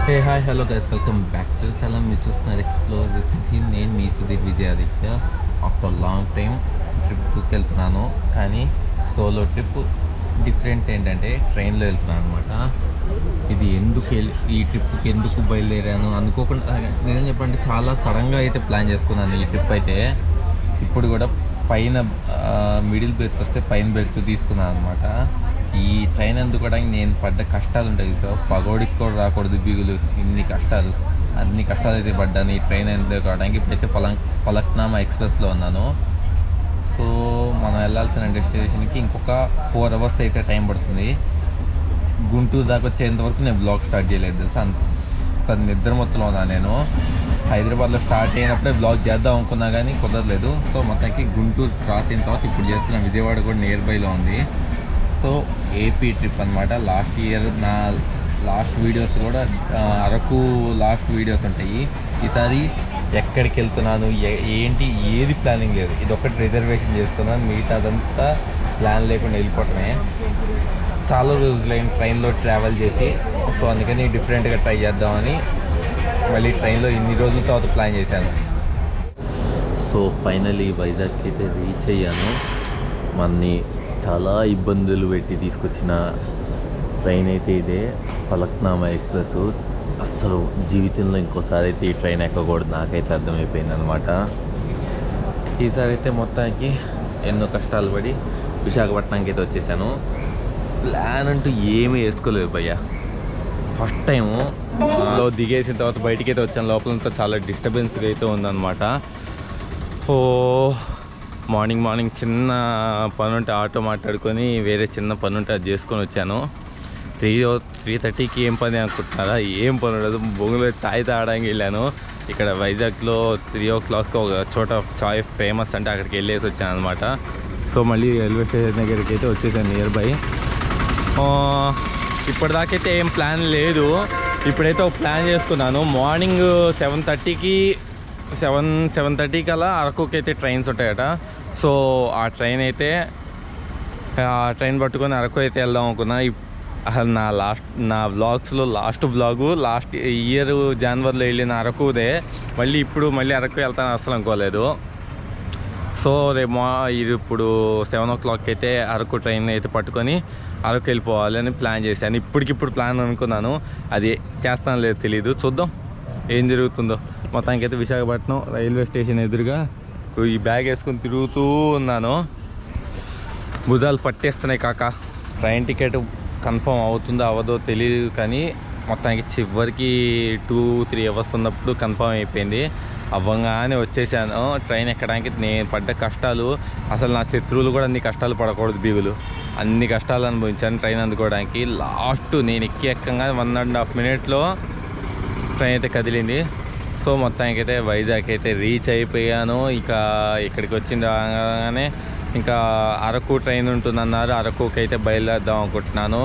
Hey hi hello guys, welcome back to channel. మీరు చూస్తున్నారు explore with Sudheer. నేను మీ Sudheer Vijayaditya. After long time ట్రిప్కి వెళ్తున్నాను, కానీ సోలో ట్రిప్. డిఫరెన్స్ ఏంటంటే ట్రైన్లో వెళ్తున్నాను అనమాట. ఇది ఈ ట్రిప్కి ఎందుకు బయలుదేరాను అనుకోకుండా, నిజం చెప్పంటే చాలా సడన్గా అయితే ప్లాన్ చేసుకున్నాను ఈ ట్రిప్ అయితే. ఇప్పుడు కూడా పైన మిడిల్ బెర్త్ వస్తే పైన బెర్త్ తీసుకున్నాను అనమాట. ఈ ట్రైన్ అందుకోవడానికి నేను పడ్డ కష్టాలు ఉంటాయి. సో పగోడికి కూడా రాకూడదు బిగులు, అన్ని కష్టాలు అయితే పడ్డాను ఈ ట్రైన్ అందుకోవడానికి. ఇప్పుడైతే ఫలక్నామా ఎక్స్ప్రెస్లో ఉన్నాను. సో మనం వెళ్ళాల్సిన డెస్టినేషన్కి ఇంకొక 4 hours అయితే టైం పడుతుంది. గుంటూరు దాకా వచ్చేంత వరకు నేను బ్లాగ్ స్టార్ట్ చేయలేదు తెలుసా. అంత నిద్ర మొత్తంలో ఉన్నాను నేను. హైదరాబాద్లో స్టార్ట్ అయినప్పుడే బ్లాగ్ చేద్దాం అనుకున్నా కానీ కుదరలేదు. సో మొత్తానికి గుంటూరు క్రాస్ అయిన తర్వాత ఇప్పుడు చేస్తున్నాను. విజయవాడ కూడా నియర్ బైలో ఉంది. సో ఏపీ ట్రిప్ అనమాట. లాస్ట్ ఇయర్ నా లాస్ట్ వీడియోస్ కూడా అరకు లాస్ట్ వీడియోస్ ఉంటాయి. ఈసారి ఎక్కడికి వెళ్తున్నాను ఏంటి ఏది ప్లానింగ్ లేదు. ఇది ఒకటి రిజర్వేషన్ చేసుకున్నాను, మిగతాదంతా ప్లాన్ లేకుండా వెళ్ళిపోవటమే. చాలా రోజులైన ట్రైన్లో ట్రావెల్ చేసి, సో అందుకని డిఫరెంట్గా ట్రై చేద్దామని మళ్ళీ ట్రైన్లో ఇన్ని రోజుల తర్వాత ప్లాన్ చేశాను. సో ఫైనలీ వైజాగ్కి అయితే రీచ్ అయ్యాను. మన్ని చాలా ఇబ్బందులు పెట్టి తీసుకొచ్చిన ట్రైన్ అయితే ఇదే, ఫలక్నామా ఎక్స్ప్రెస్. అస్సలు జీవితంలో ఇంకోసారి అయితే ఈ ట్రైన్ ఎక్కకూడదు, నాకైతే అర్థమైపోయింది అనమాట. ఈసారి అయితే మొత్తానికి ఎన్నో కష్టాలు పడి విశాఖపట్నంకి అయితే వచ్చేసాను. ప్లాన్ అంటూ ఏమీ వేసుకోలేదు భయ్య. ఫస్ట్ టైము దిగేసిన తర్వాత బయటికి అయితే వచ్చాను. లోపలంతా చాలా డిస్టర్బెన్స్గా అయితే ఉందన్నమాట. మార్నింగ్ చిన్న పని ఉంటే ఆటో మాట్లాడుకొని వేరే చిన్న పని ఉంటే అది చేసుకొని వచ్చాను. 3:30కి ఏం పని అనుకుంటున్నారా? ఏం పని ఉండదు. బొంగులో చాయ్ తాగడానికి వెళ్ళాను. ఇక్కడ వైజాగ్లో 3 o'clock ఒక చోట చాయ్ ఫేమస్ అంటే అక్కడికి వెళ్ళేసి వచ్చాను అనమాట. సో మళ్ళీ రైల్వే స్టేషన్ దగ్గరికి అయితే వచ్చేసాను నియర్ బై. ఇప్పటిదాకైతే ఏం ప్లాన్ లేదు. ఇప్పుడైతే ఒక ప్లాన్ చేసుకున్నాను. మార్నింగ్ 7:30 కల్లా అరకుకి అయితే ట్రైన్స్ ఉంటాయట. సో ఆ ట్రైన్ పట్టుకొని అరకు అయితే వెళ్దాం అనుకున్నా. అసలు నా వ్లాగ్స్లో లాస్ట్ ఇయర్ జనవరిలో వెళ్ళిన అరకుదే. ఇప్పుడు అరకు వెళ్తాను అసలు అనుకోలేదు. సో రేపు ఇప్పుడు 7 o'clock అయితే అరకు ట్రైన్ అయితే పట్టుకొని అరకు వెళ్ళిపోవాలని ప్లాన్ చేశాను. ఇప్పటికిప్పుడు ప్లాన్ అనుకున్నాను, అది చేస్తాను లేదు తెలీదు. చూద్దాం ఏం జరుగుతుందో. మొత్తానికి అయితే విశాఖపట్నం రైల్వే స్టేషన్ ఎదురుగా ఈ బ్యాగ్ వేసుకొని తిరుగుతూ ఉన్నాను. భుజాలు పట్టేస్తున్నాయి కాక. ట్రైన్ టికెట్ కన్ఫర్మ్ అవుతుందో అవ్వదో తెలియదు, కానీ మొత్తానికి చివరికి 2-3 hours ఉన్నప్పుడు కన్ఫర్మ్ అయిపోయింది. అవ్వగానే వచ్చేసాను. ట్రైన్ ఎక్కడానికి నేను పడ్డ కష్టాలు, అసలు నా శత్రువులు కూడా అన్ని కష్టాలు పడకూడదు బిగులు, అన్ని కష్టాలు అనుభవించాను ట్రైన్ అందుకోవడానికి. లాస్ట్ నేను ఎక్కంగా 1.5 minute ట్రైన్ అయితే కదిలింది. సో మొత్తానికి అయితే వైజాగ్ అయితే రీచ్ అయిపోయాను. ఇక ఇక్కడికి వచ్చిన రాగానే ఇంకా అరకు ట్రైన్ ఉంటుందన్నారు. అరకుకి అయితే బయలుదేద్దాం అనుకుంటున్నాను.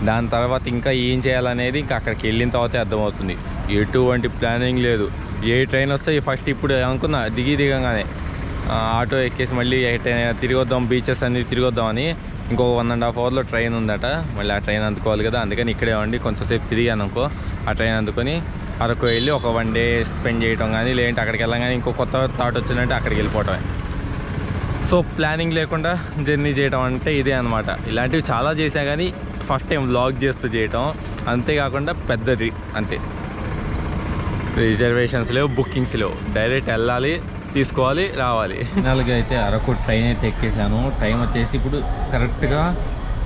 దాని తర్వాత ఇంకా ఏం చేయాలనేది ఇంకా అక్కడికి వెళ్ళిన తర్వాతే అర్థమవుతుంది. ఎటువంటి ప్లానింగ్ లేదు. ఏ ట్రైన్ వస్తే ఫస్ట్ ఇప్పుడు అనుకున్నా దిగంగానే ఆటో ఎక్కేసి మళ్ళీ తిరిగి వద్దాం, బీచెస్ అన్ని తిరిగి వద్దామని. ఇంకొక 1.5 hourలో ట్రైన్ ఉందట. మళ్ళీ ఆ ట్రైన్ అందుకోవాలి కదా, అందుకని ఇక్కడే ఉండి కొంచెంసేపు తిరిగాను అనుకో. ఆ ట్రైన్ అందుకొని అరకు వెళ్ళి ఒక 1 day స్పెండ్ చేయటం కానీ, లేదంటే అక్కడికి వెళ్ళగానే ఇంకో కొత్త థాట్ వచ్చిందంటే అక్కడికి వెళ్ళిపోవటమే. సో ప్లానింగ్ లేకుండా జర్నీ చేయడం అంటే ఇదే అనమాట. ఇలాంటివి చాలా చేసా కానీ ఫస్ట్ టైం వ్లాగ్ చేస్తూ చేయటం. అంతేకాకుండా పెద్దది అంతే. రిజర్వేషన్స్ లేవు, బుకింగ్స్ లేవు. డైరెక్ట్ వెళ్ళాలి, తీసుకోవాలి, రావాలి. ఫైనల్గా అయితే అరకు ట్రైన్ అయితే ఎక్కేసాను. టైం వచ్చేసి ఇప్పుడు కరెక్ట్గా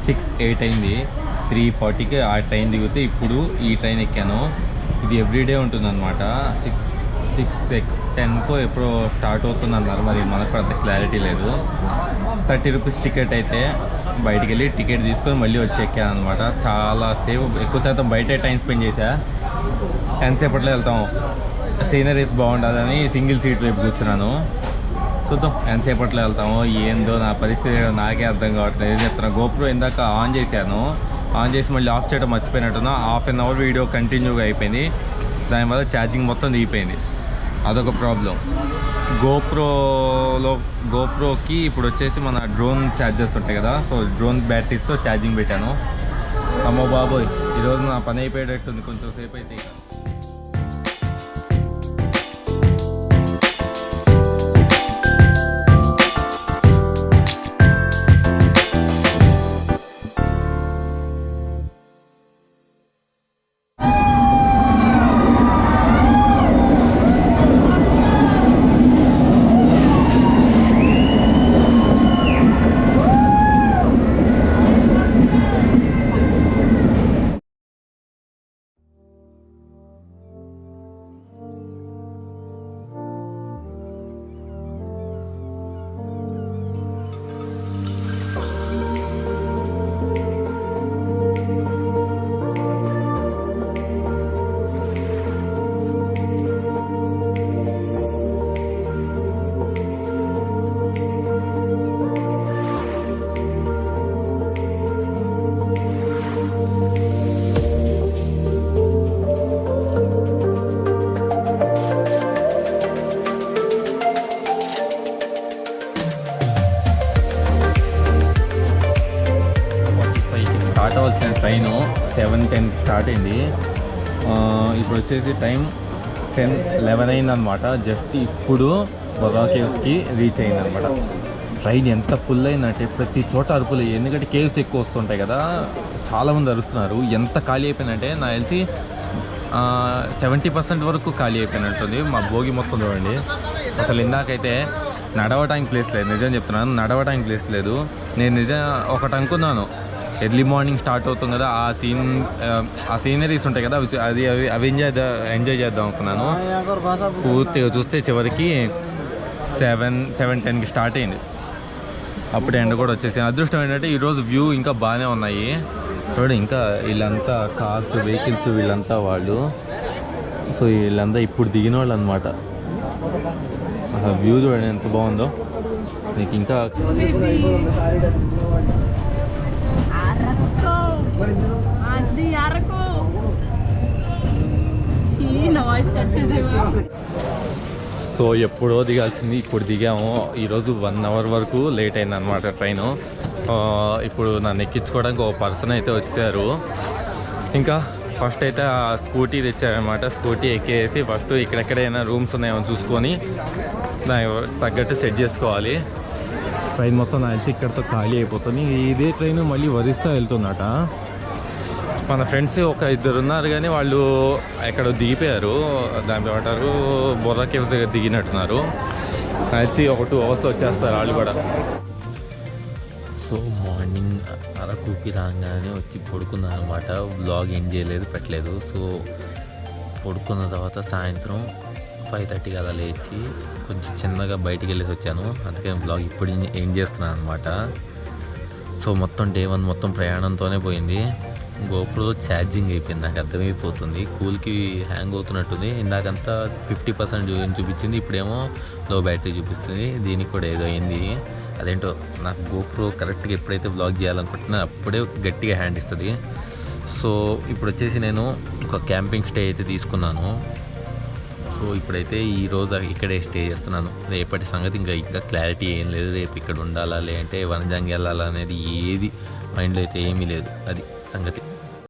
6:08 అయింది. 3:40కి ఆ ట్రైన్ దిగితే ఇప్పుడు ఈ ట్రైన్ ఎక్కాను. ఇది ఎవ్రీడే ఉంటుందన్నమాట. 6:10కో ఎప్పుడో స్టార్ట్ అవుతుందన్నారు. మరి మనకు అంత క్లారిటీ లేదు. 30 rupees టికెట్ అయితే బయటికి వెళ్ళి టికెట్ తీసుకొని మళ్ళీ వచ్చి ఎక్కాను అనమాట. చాలా ఎక్కువ శాతం బయటే టైం స్పెండ్ చేశా. 10 సేపట్లో వెళ్తాము. సీనరీస్ బాగుంటుందని సింగిల్ సీట్ వైపు కూర్చున్నాను. చూద్దాం ఎంతసేపట్లో వెళ్తామో ఏందో. నా పరిస్థితి నాకే అర్థం కావట్లేదు. ఏం చెప్తున్నా, గోప్రో ఇందాక ఆన్ చేసి మళ్ళీ ఆఫ్ చేయడం మర్చిపోయినట్టున్నా. 1/2 hour వీడియో కంటిన్యూగా అయిపోయింది. దానివల్ల ఛార్జింగ్ మొత్తం దిగిపోయింది. అదొక ప్రాబ్లం. గోప్రోకి ఇప్పుడు వచ్చేసి మన డ్రోన్ ఛార్జర్స్ ఉంటాయి కదా, సో డ్రోన్ బ్యాటరీస్తో ఛార్జింగ్ పెట్టాను. అమ్మో బాబోయ్, ఈరోజు నా పని అయిపోయేటట్టుంది కొంచెం సేపు అయితే. స్టార్ట్ అవ్వాల్సిన ట్రైను 7:10 స్టార్ట్ అయింది. ఇప్పుడు వచ్చేసి టైం 10:11 అయిందనమాట. జస్ట్ ఇప్పుడు బొర్రా కేవ్స్కి రీచ్ అయిందనమాట. ట్రైన్ ఎంత ఫుల్ అయిందంటే ప్రతి చోట అరుపులు, ఎందుకంటే కేవ్స్ ఎక్కువ వస్తుంటాయి కదా, చాలామంది అరుస్తున్నారు. ఎంత ఖాళీ అయిపోయిందంటే నాకు తెలిసి 70% వరకు ఖాళీ అయిపోయినట్టుంది. మా భోగి మొత్తం చూడండి. అసలు ఇందాకైతే నడవటానికి ప్లేస్ లేదు, నిజం చెప్తున్నాను, నడవటానికి ప్లేస్ లేదు. నేను నిజం ఒకటి అనుకున్నాను, ఎర్లీ మార్నింగ్ స్టార్ట్ అవుతుంది కదా, ఆ సీనరీస్ ఉంటాయి కదా, అవి ఎంజాయ్ చేద్దాం అనుకున్నాను. పూర్తిగా చూస్తే చివరికి 7:10కి స్టార్ట్ అయింది. అప్పుడు ఎండ కూడా వచ్చేసి, అదృష్టం ఏంటంటే ఈరోజు వ్యూ ఇంకా బాగానే ఉన్నాయి. చూడండి, ఇంకా వీళ్ళంతా కార్స్, వెహికల్స్, వీళ్ళంతా వాళ్ళు. సో వీళ్ళంతా ఇప్పుడు దిగిన వాళ్ళు అనమాట. అసలు వ్యూ చూడండి ఎంత బాగుందో. మీకు ఇంకా సో ఎప్పుడో దిగాల్సింది ఇప్పుడు దిగాము. ఈరోజు 1 అవర్ వరకు లేట్ అయింది అనమాట ట్రైను. ఇప్పుడు నన్ను ఎక్కించుకోవడానికి ఒక పర్సన్ అయితే వచ్చారు. ఇంకా ఫస్ట్ అయితే ఆ స్కూటీ తెచ్చారనమాట. స్కూటీ ఎక్కేసి ఫస్ట్ ఇక్కడెక్కడైనా రూమ్స్ ఉన్నాయో చూసుకొని దానికి తగ్గట్టు సెట్ చేసుకోవాలి. ట్రైన్ మొత్తం నాకు తెలిసి ఇక్కడితో ఖాళీ అయిపోతుంది. ఇదే ట్రైన్ మళ్ళీ వరిస్తా వెళ్తుందట. మన ఫ్రెండ్స్ ఒక 2 ఉన్నారు కానీ వాళ్ళు ఎక్కడ దిగిపోయారు. దాని ఏమంటారు, బొర్రా కేవ్స్ దగ్గర దిగినట్టున్నారు. నాకు తెలిసి ఒక 2 అవర్స్లో వచ్చేస్తారు వాళ్ళు కూడా. సో మార్నింగ్ అరకుకి రాగానే వచ్చి పడుకున్నాను అనమాట. బ్లాగ్ ఏం చేయలేదు, పెట్టలేదు. సో పడుకున్న తర్వాత సాయంత్రం 5:30కి అలా లేచి కొంచెం చిన్నగా బయటికి వెళ్ళేసి వచ్చాను. అందుకే బ్లాగ్ ఇప్పుడు ఏం చేస్తున్నాను అనమాట. సో మొత్తం డే 1 మొత్తం ప్రయాణంతోనే పోయింది. గోప్రో ఛార్జింగ్ అయిపోయింది, నాకు అర్థమైపోతుంది. కూల్కి హ్యాంగ్ అవుతున్నట్టుంది. ఇందాకంతా 50% చూపించింది, ఇప్పుడేమో లో బ్యాటరీ చూపిస్తుంది. దీనికి కూడా ఏదో అయింది. అదేంటో నాకు గోప్రో కరెక్ట్గా ఎప్పుడైతే బ్లాగ్ చేయాలనుకుంటున్నా అప్పుడే గట్టిగా హ్యాండ్ ఇస్తుంది. సో ఇప్పుడు వచ్చేసి నేను ఒక క్యాంపింగ్ స్టే అయితే తీసుకున్నాను. సో ఇప్పుడైతే ఈరోజు ఇక్కడే స్టే చేస్తున్నాను. రేపటి సంగతి ఇంకా క్లారిటీ ఏం లేదు. రేపు ఇక్కడ ఉండాలా లేదంటే వనజంగి వెళ్ళాలా అనేది ఏది మైండ్లో అయితే ఏమీ లేదు. అది సంగతి.